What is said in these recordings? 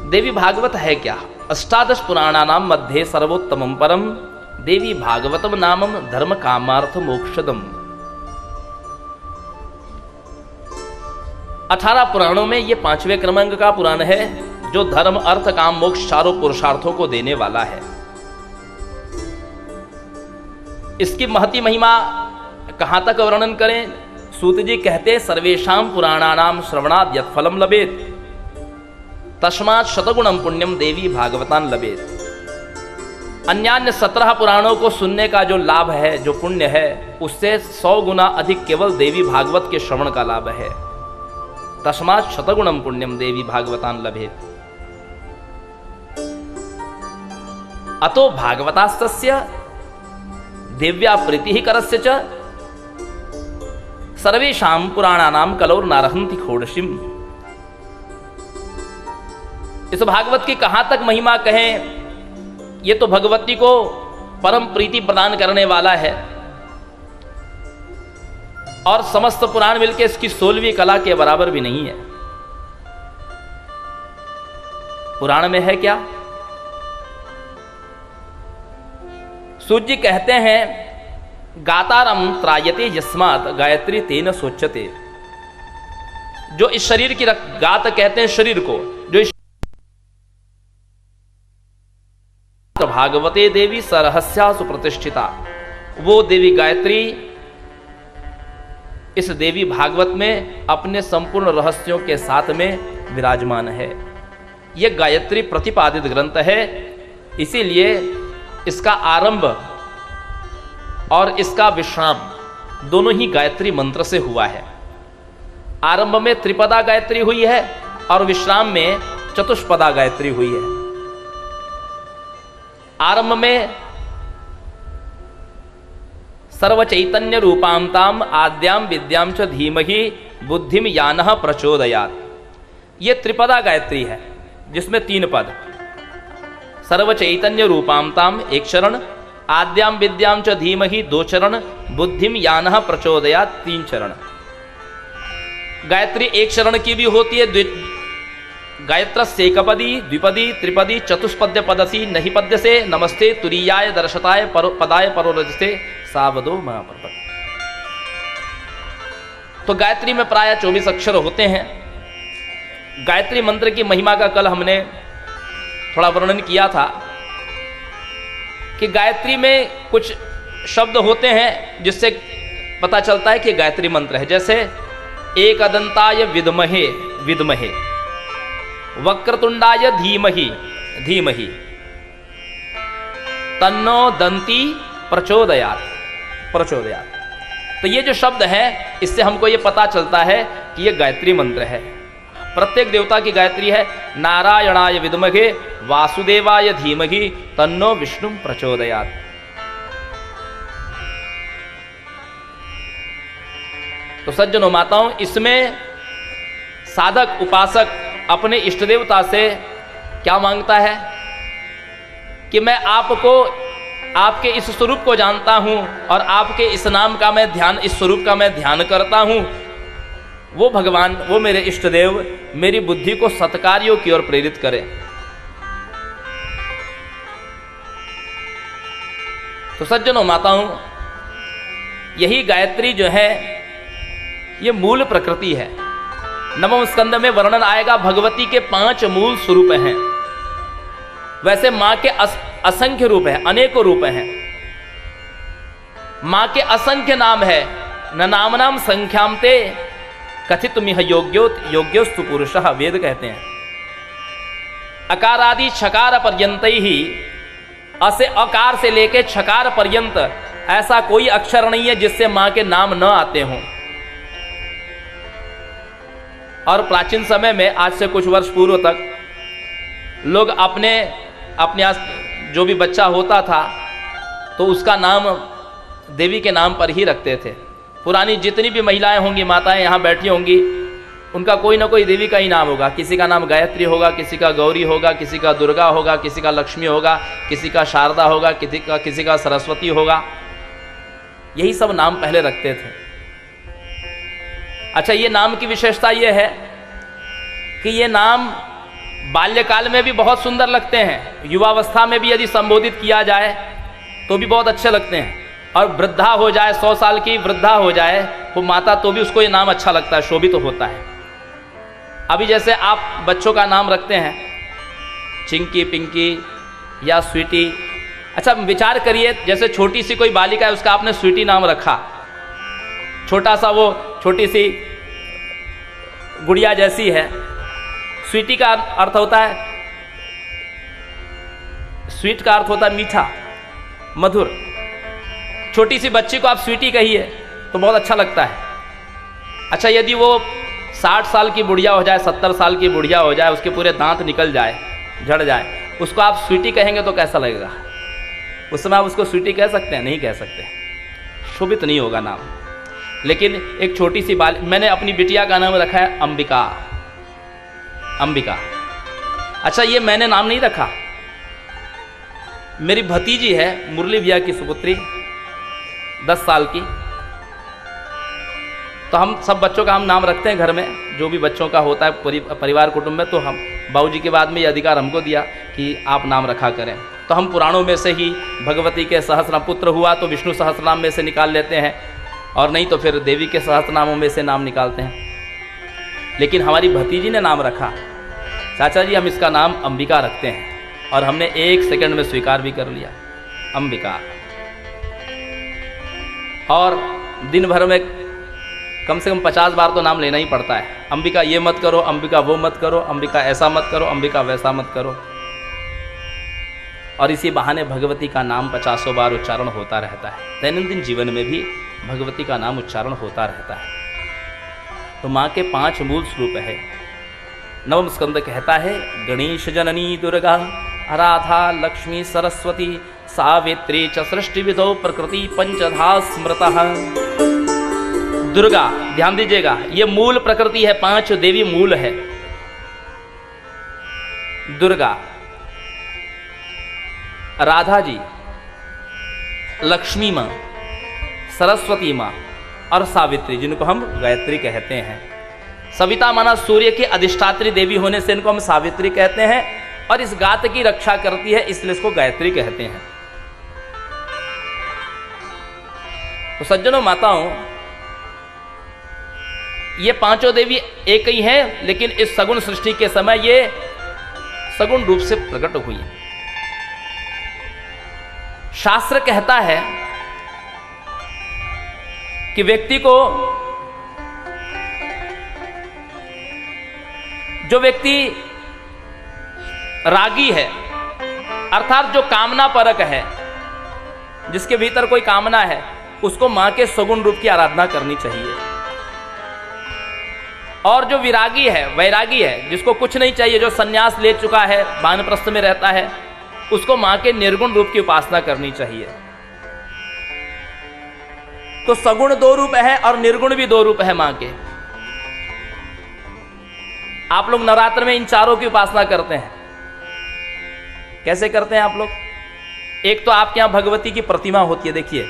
देवी भागवत है क्या? अष्टादश पुराणानां मध्ये सर्वोत्तमं परम देवी भागवतम नामम धर्म कामार्थ मोक्षदम। 18 पुराणों में ये 5वें क्रमांक का पुराण है जो धर्म अर्थ काम मोक्ष चारों पुरुषार्थों को देने वाला है। इसकी महती महिमा कहां तक वर्णन करें? सूत जी कहते सर्वेषां पुराणानां श्रवणाद यत् फलम लभेत तस्मात् शतगुणम पुण्यम देवी भागवतान लभेत। अन्यान्य 17 पुराणों को सुनने का जो लाभ है, जो पुण्य है, उससे 100 गुना अधिक केवल देवी भागवत के श्रवण का लाभ है। तस्मात् शतगुणम पुण्यम देवी भागवतान लभेत। अतो भागवतास्तस्य दिव्या प्रीति करस्य च सर्वेषां पुराणानां कलौर नारहन्ति खोडशिम। इस भागवत की कहां तक महिमा कहें? ये तो भगवती को परम प्रीति प्रदान करने वाला है और समस्त पुराण मिलकर इसकी 16वीं कला के बराबर भी नहीं है। पुराण में है क्या? सूत जी कहते हैं गातारम त्रायते यस्मात् गायत्री तेन सोच्यते। जो इस शरीर की गात कहते हैं शरीर को, जो इस भागवते देवी सरहस्या सुप्रतिष्ठिता, वो देवी गायत्री इस देवी भागवत में अपने संपूर्ण रहस्यों के साथ में विराजमान है। यह गायत्री प्रतिपादित ग्रंथ है, इसीलिए इसका आरंभ और इसका विश्राम दोनों ही गायत्री मंत्र से हुआ है। आरंभ में त्रिपदा गायत्री हुई है और विश्राम में चतुष्पदा गायत्री हुई है। आरंभ में सर्व चैतन्य रूपांताम आद्याम विद्याम च धीमहि बुद्धिम यानः प्रचोदयात्। ये त्रिपदा गायत्री है जिसमें 3 पद, सर्व चैतन्य रूपांताम 1 चरण, आद्याम विद्याम च धीमहि 2 चरण, बुद्धिम यानः प्रचोदयात् 3 चरण। गायत्री 1 चरण की भी होती है, गायत्रस्यैकपदी द्विपदी त्रिपदी चतुष्पद्य पदसी नहीं पद्य से नमस्ते तुरीयाय दर्शताय पदाय परोरजते सावधो महापर्वत। तो गायत्री में प्राय 24 अक्षर होते हैं। गायत्री मंत्र की महिमा का कल हमने थोड़ा वर्णन किया था कि गायत्री में कुछ शब्द होते हैं जिससे पता चलता है कि गायत्री मंत्र है। जैसे एकदंताय विद्महे विद्महे, वक्रतुंडाय धीमहि धीमहि, तन्नो दंती प्रचोदयात् प्रचोदयात्। तो ये जो शब्द है इससे हमको ये पता चलता है कि ये गायत्री मंत्र है। प्रत्येक देवता की गायत्री है। नारायणाय विद्महे वासुदेवाय धीमहि तन्नो विष्णु प्रचोदयात्। तो सज्जनों माताओं, इसमें साधक उपासक अपने इष्ट देवता से क्या मांगता है कि मैं आपको, आपके इस स्वरूप को जानता हूं और आपके इस नाम का मैं ध्यान, इस स्वरूप का मैं ध्यान करता हूं। वो भगवान, वो मेरे इष्ट देव मेरी बुद्धि को सत्कार्यों की ओर प्रेरित करें। तो सज्जनों माताओं, यही गायत्री जो है ये मूल प्रकृति है। नवम स्कंद में वर्णन आएगा भगवती के 5 मूल स्वरूप हैं। वैसे मां के असंख्य रूप हैं, अनेकों रूप हैं। मां के असंख्य नाम है। न नामनाम संख्याम ते कथित मिह योग्योस्तु पुरुषः, वेद कहते हैं। अकारादि छकार पर्यंत ही, असे अकार से लेके छकार पर्यंत ऐसा कोई अक्षर नहीं है जिससे मां के नाम न आते हों। और प्राचीन समय में, आज से कुछ वर्ष पूर्व तक, लोग अपने जो भी बच्चा होता था तो उसका नाम देवी के नाम पर ही रखते थे। पुरानी जितनी भी महिलाएं होंगी, माताएं यहाँ बैठी होंगी, उनका कोई ना कोई देवी का ही नाम होगा। किसी का नाम गायत्री होगा, किसी का गौरी होगा, किसी का दुर्गा होगा, किसी का लक्ष्मी होगा, किसी का शारदा होगा, किसी का सरस्वती होगा। यही सब नाम पहले रखते थे। अच्छा, ये नाम की विशेषता ये है कि ये नाम बाल्यकाल में भी बहुत सुंदर लगते हैं, युवावस्था में भी यदि संबोधित किया जाए तो भी बहुत अच्छे लगते हैं, और वृद्धा हो जाए, 100 साल की वृद्धा हो जाए वो माता, तो भी उसको ये नाम अच्छा लगता है, शोभित तो होता है। अभी जैसे आप बच्चों का नाम रखते हैं चिंकी, पिंकी या स्वीटी, अच्छा विचार करिए, जैसे छोटी सी कोई बालिका है उसका आपने स्वीटी नाम रखा, छोटा सा वो छोटी सी गुड़िया जैसी है। स्वीटी का अर्थ होता है, स्वीट का अर्थ होता है मीठा, मधुर। छोटी सी बच्ची को आप स्वीटी कहिए तो बहुत अच्छा लगता है। अच्छा यदि वो 60 साल की बुढ़िया हो जाए, 70 साल की बुढ़िया हो जाए, उसके पूरे दांत निकल जाए, झड़ जाए, उसको आप स्वीटी कहेंगे तो कैसा लगेगा? उस समय आप उसको स्वीटी कह सकते हैं? नहीं कह सकते, शोभित नहीं होगा नाम। लेकिन एक छोटी सी मैंने अपनी बिटिया का नाम रखा है अंबिका। अंबिका, अच्छा ये मैंने नाम नहीं रखा, मेरी भतीजी है मुरली भैया की सुपुत्री, 10 साल की, तो हम सब बच्चों का हम नाम रखते हैं घर में, जो भी बच्चों का होता है परिवार कुटुंब में, तो हम बाबूजी के बाद में ये अधिकार हमको दिया कि आप नाम रखा करें। तो हम पुराणों में से ही भगवती के सहस्रनाम, पुत्र हुआ तो विष्णु सहस्रनाम में से निकाल लेते हैं, और नहीं तो फिर देवी के सहस्रनामों में से नाम निकालते हैं। लेकिन हमारी भतीजी ने नाम रखा, चाचा जी हम इसका नाम अंबिका रखते हैं, और हमने 1 सेकंड में स्वीकार भी कर लिया, अंबिका। और दिन भर में कम से कम 50 बार तो नाम लेना ही पड़ता है, अंबिका ये मत करो, अंबिका वो मत करो, अंबिका ऐसा मत करो, अंबिका वैसा मत करो। और इसी बहाने भगवती का नाम 50 बार उच्चारण होता रहता है। दैनंदिन जीवन में भी भगवती का नाम उच्चारण होता रहता है। तो माँ के 5 मूल स्वरूप है। नवम स्कंद कहता है, गणेश जननी दुर्गा, आराधा लक्ष्मी सरस्वती, सावित्री च सृष्टि विधौ प्रकृति पंचधा स्मृतः। दुर्गा, ध्यान दीजिएगा, ये मूल प्रकृति है, 5 देवी मूल है। दुर्गा, राधा जी, लक्ष्मी माँ, सरस्वती माँ और सावित्री, जिनको हम गायत्री कहते हैं। सविता माना सूर्य की अधिष्ठात्री देवी होने से इनको हम सावित्री कहते हैं, और इस गात की रक्षा करती है इसलिए इसको गायत्री कहते हैं। तो सज्जनों माताओं, ये 5 देवी एक ही हैं, लेकिन इस सगुण सृष्टि के समय ये सगुण रूप से प्रकट हुई। शास्त्र कहता है कि व्यक्ति को, जो व्यक्ति रागी है, अर्थात जो कामना परक है, जिसके भीतर कोई कामना है, उसको मां के सगुण रूप की आराधना करनी चाहिए। और जो विरागी है, वैरागी है, जिसको कुछ नहीं चाहिए, जो सन्यास ले चुका है, वानप्रस्थ में रहता है, उसको मां के निर्गुण रूप की उपासना करनी चाहिए। तो सगुण 2 रूप है और निर्गुण भी 2 रूप है मां के। आप लोग नवरात्र में इन चारों की उपासना करते हैं। कैसे करते हैं आप लोग? एक तो आपके यहां भगवती की प्रतिमा होती है, देखिए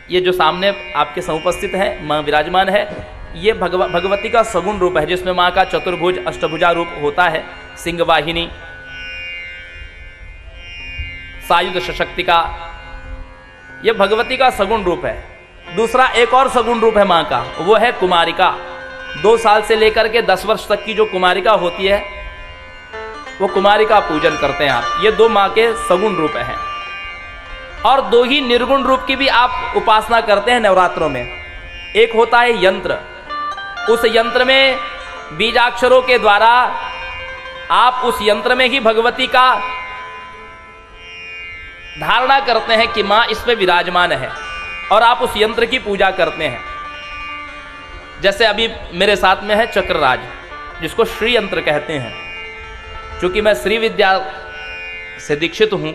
ये जो सामने आपके समुपस्थित है, मां विराजमान है, ये भगवती का सगुण रूप है, जिसमें मां का चतुर्भुज अष्टभुजा रूप होता है, सिंह वाहिनी, सायुध सशक्तिका, यह भगवती का सगुण रूप है। दूसरा एक और सगुण रूप है मां का, वो है कुमारिका। 2 साल से लेकर के 10 वर्ष तक की जो कुमारिका होती है, वो कुमारिका पूजन करते हैं आप। ये 2 मां के सगुण रूप हैं। और 2 ही निर्गुण रूप की भी आप उपासना करते हैं नवरात्रों में। एक होता है यंत्र, उस यंत्र में बीजाक्षरों के द्वारा आप उस यंत्र में ही भगवती का धारणा करते हैं कि मां इसमें विराजमान है, और आप उस यंत्र की पूजा करते हैं। जैसे अभी मेरे साथ में है चक्रराज, जिसको श्री यंत्र कहते हैं। चूंकि मैं श्री विद्या से दीक्षित हूं,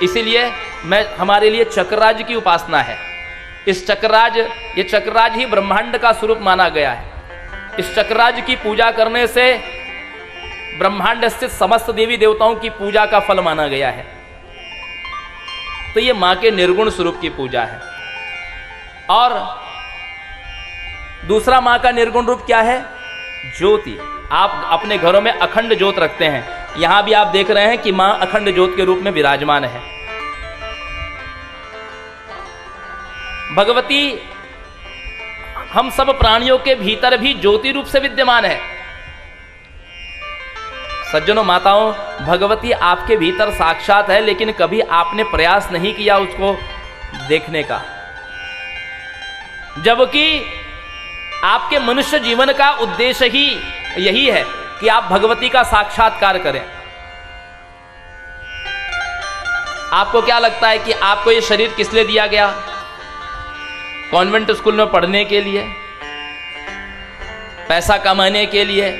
इसीलिए हमारे लिए चक्रराज की उपासना है। इस चक्रराज, ये चक्रराज ही ब्रह्मांड का स्वरूप माना गया है। इस चक्रराज की पूजा करने से ब्रह्मांड स्थित समस्त देवी देवताओं की पूजा का फल माना गया है। तो ये मां के निर्गुण स्वरूप की पूजा है। और दूसरा मां का निर्गुण रूप क्या है? ज्योति। आप अपने घरों में अखंड ज्योत रखते हैं। यहां भी आप देख रहे हैं कि मां अखंड ज्योत के रूप में विराजमान है। भगवती हम सब प्राणियों के भीतर भी ज्योति रूप से विद्यमान है। सज्जनों, माताओं, भगवती आपके भीतर साक्षात है, लेकिन कभी आपने प्रयास नहीं किया उसको देखने का। जबकि आपके मनुष्य जीवन का उद्देश्य ही यही है कि आप भगवती का साक्षात्कार करें। आपको क्या लगता है कि आपको ये शरीर किस लिए दिया गया? कॉन्वेंट स्कूल में पढ़ने के लिए, पैसा कमाने के लिए,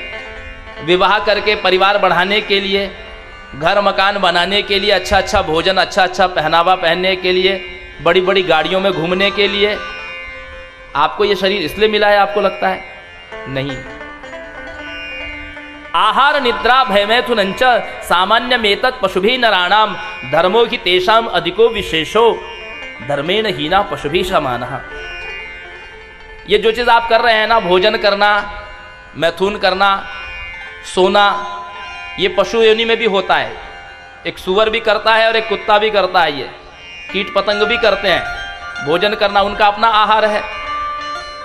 विवाह करके परिवार बढ़ाने के लिए, घर मकान बनाने के लिए, अच्छा अच्छा भोजन, अच्छा अच्छा पहनावा पहनने के लिए, बड़ी बड़ी गाड़ियों में घूमने के लिए आपको ये शरीर इसलिए मिला है? आपको लगता है? नहीं। आहार निद्रा भयमैथुनंच सामान्यमेतत् पशुभिः नराणाम धर्मो हि तेषाम अधिको विशेषो धर्मेण हीना पशुभिः समानः। ये जो चीज़ आप कर रहे हैं ना, भोजन करना, मैथुन करना, सोना, ये पशु योनि में भी होता है। एक सुअर भी करता है और एक कुत्ता भी करता है। ये कीट पतंग भी करते हैं। भोजन करना उनका अपना आहार है।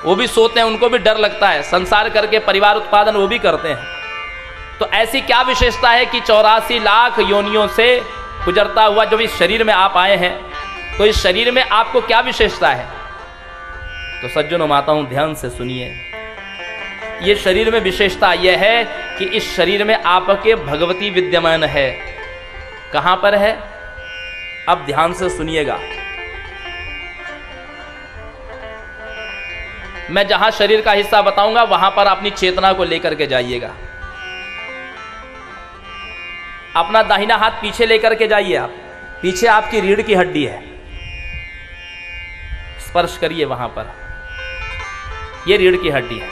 वो भी सोते हैं, उनको भी डर लगता है। संसार करके परिवार उत्पादन वो भी करते हैं। तो ऐसी क्या विशेषता है कि 84 लाख योनियों से गुजरता हुआ जब इस शरीर में आप आए हैं, तो इस शरीर में आपको क्या विशेषता है? तो सज्जनों, माताओं, ध्यान से सुनिए। ये शरीर में विशेषता यह है कि इस शरीर में आपके भगवती विद्यमान है। कहां पर है? अब ध्यान से सुनिएगा। मैं जहां शरीर का हिस्सा बताऊंगा वहां पर अपनी चेतना को लेकर के जाइएगा। अपना दाहिना हाथ पीछे लेकर के जाइए। आप पीछे आपकी रीढ़ की हड्डी है, स्पर्श करिए वहां पर। यह रीढ़ की हड्डी है।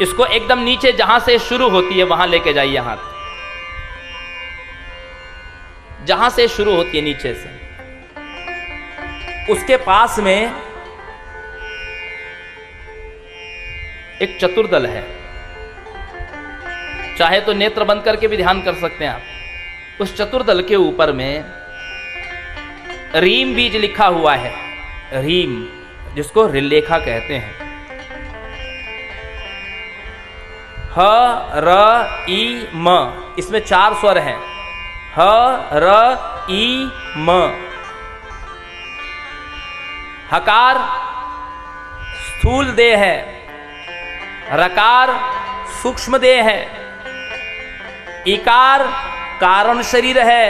इसको एकदम नीचे जहां से शुरू होती है वहां लेके जाइए हाथ। जहां से शुरू होती है नीचे से, उसके पास में एक चतुर्दल है। चाहे तो नेत्र बंद करके भी ध्यान कर सकते हैं आप। उस चतुर्दल के ऊपर में रीम बीज लिखा हुआ है। रीम, जिसको रिलेखा कहते हैं। ह र ई म, इसमें 4 स्वर हैं। ह र ई म। हकार स्थूल देह है, रकार सूक्ष्म देह है, इकार कारण शरीर है,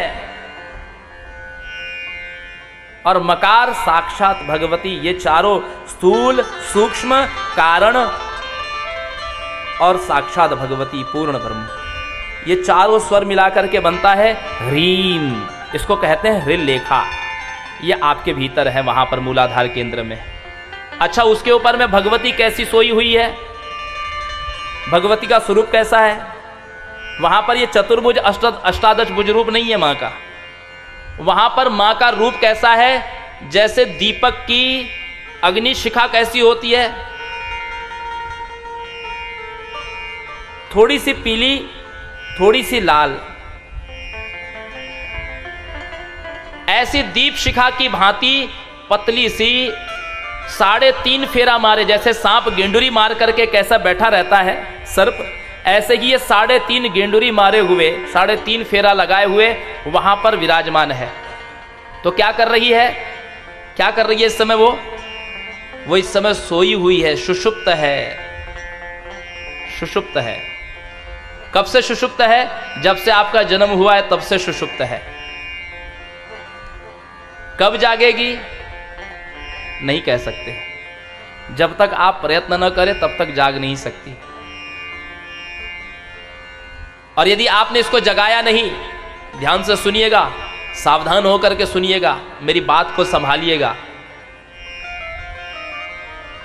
और मकार साक्षात भगवती। ये चारों स्थूल, सूक्ष्म, कारण और साक्षात भगवती पूर्ण ब्रह्म, ये चारों स्वर मिलाकर के बनता है ह्रीम। इसको कहते हैं हृलेखा। ये आपके भीतर है, वहां पर मूलाधार केंद्र में। अच्छा, उसके ऊपर में भगवती कैसी सोई हुई है? भगवती का स्वरूप कैसा है? वहां पर ये चतुर्भुज अष्टादश भुज रूप नहीं है मां का। वहां पर मां का रूप कैसा है? जैसे दीपक की अग्नि शिखा कैसी होती है, थोड़ी सी पीली, थोड़ी सी लाल, ऐसी दीप शिखा की भांति पतली सी, 3.5 फेरा मारे, जैसे सांप गेंडुरी मार करके कैसा बैठा रहता है सर्प, ऐसे ही ये 3.5 गेंडुरी मारे हुए, 3.5 फेरा लगाए हुए वहां पर विराजमान है। तो क्या कर रही है? क्या कर रही है इस समय? वो इस समय सोई हुई है, सुषुप्त है। सुषुप्त है। कब से सुषुप्त है? जब से आपका जन्म हुआ है तब से सुषुप्त है। कब जागेगी? नहीं कह सकते। जब तक आप प्रयत्न न करें तब तक जाग नहीं सकती। और यदि आपने इसको जगाया नहीं, ध्यान से सुनिएगा, सावधान होकर के सुनिएगा, मेरी बात को संभालिएगा।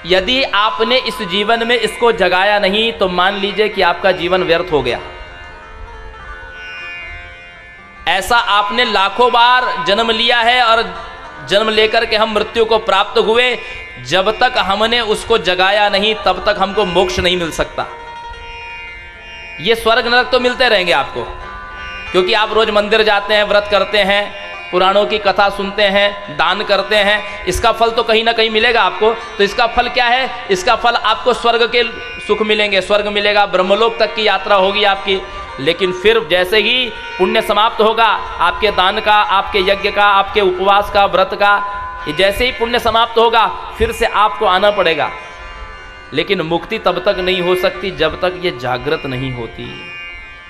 यदि आपने इस जीवन में इसको जगाया नहीं तो मान लीजिए कि आपका जीवन व्यर्थ हो गया। ऐसा आपने लाखों बार जन्म लिया है और जन्म लेकर के हम मृत्यु को प्राप्त हुए। जब तक हमने उसको जगाया नहीं तब तक हमको मोक्ष नहीं मिल सकता। ये स्वर्ग नरक तो मिलते रहेंगे आपको, क्योंकि आप रोज मंदिर जाते हैं, व्रत करते हैं, पुराणों की कथा सुनते हैं, दान करते हैं, इसका फल तो कहीं ना कहीं मिलेगा आपको। तो इसका फल क्या है? इसका फल आपको स्वर्ग के सुख मिलेंगे, स्वर्ग मिलेगा, ब्रह्मलोक तक की यात्रा होगी आपकी। लेकिन फिर जैसे ही पुण्य समाप्त होगा आपके दान का, आपके यज्ञ का, आपके उपवास का, व्रत का, जैसे ही पुण्य समाप्त होगा फिर से आपको आना पड़ेगा। लेकिन मुक्ति तब तक नहीं हो सकती जब तक ये जागृत नहीं होती।